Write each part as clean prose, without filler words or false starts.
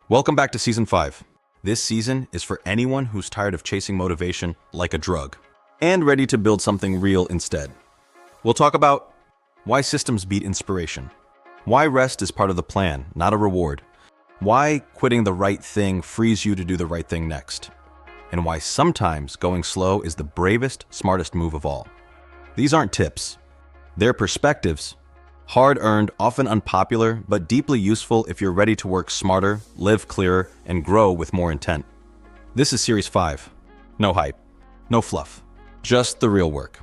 Welcome back to Season 5. This season is for anyone who's tired of chasing motivation like a drug and ready to build something real instead. We'll talk about why systems beat inspiration, why rest is part of the plan, not a reward, why quitting the right thing frees you to do the right thing next, and why sometimes going slow is the bravest, smartest move of all. These aren't tips. They're perspectives. Hard-earned, often unpopular, but deeply useful if you're ready to work smarter, live clearer, and grow with more intent. This is Series 5. No hype, no fluff, just the real work.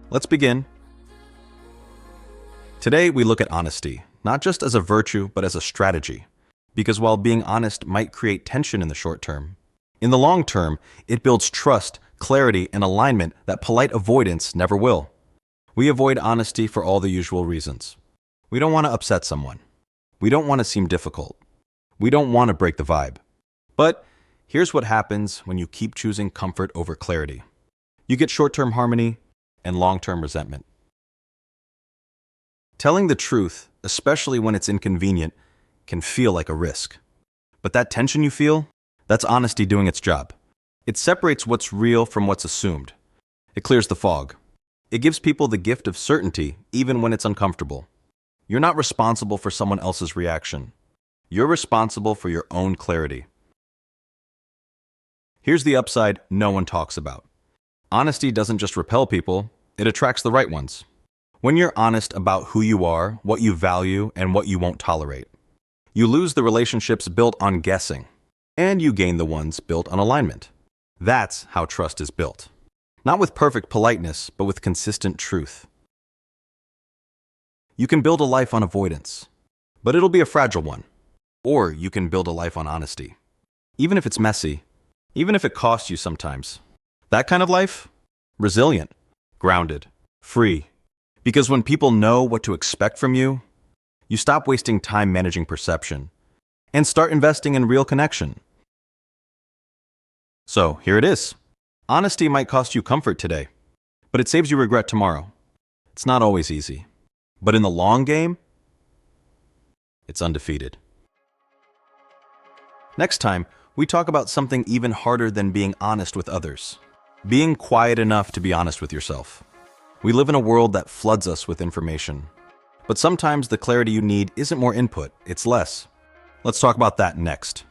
Let's begin. Today, we look at honesty, not just as a virtue, but as a strategy. Because while being honest might create tension in the short term, in the long term, it builds trust, clarity, and alignment that polite avoidance never will. We avoid honesty for all the usual reasons. We don't want to upset someone. We don't want to seem difficult. We don't want to break the vibe. But here's what happens when you keep choosing comfort over clarity. You get short-term harmony and long-term resentment. Telling the truth, especially when it's inconvenient, can feel like a risk. But that tension you feel, that's honesty doing its job. It separates what's real from what's assumed. It clears the fog. It gives people the gift of certainty even when it's uncomfortable. You're not responsible for someone else's reaction. You're responsible for your own clarity. Here's the upside no one talks about. Honesty doesn't just repel people, it attracts the right ones. When you're honest about who you are, what you value, and what you won't tolerate, you lose the relationships built on guessing, and you gain the ones built on alignment. That's how trust is built. Not with perfect politeness, but with consistent truth. You can build a life on avoidance, but it'll be a fragile one. Or you can build a life on honesty, even if it's messy, even if it costs you sometimes. That kind of life? Resilient, grounded, free. Because when people know what to expect from you, you stop wasting time managing perception and start investing in real connection. So here it is. Honesty might cost you comfort today, but it saves you regret tomorrow. It's not always easy, but in the long game, it's undefeated. Next time, we talk about something even harder than being honest with others. Being quiet enough to be honest with yourself. We live in a world that floods us with information, but sometimes the clarity you need isn't more input, it's less. Let's talk about that next.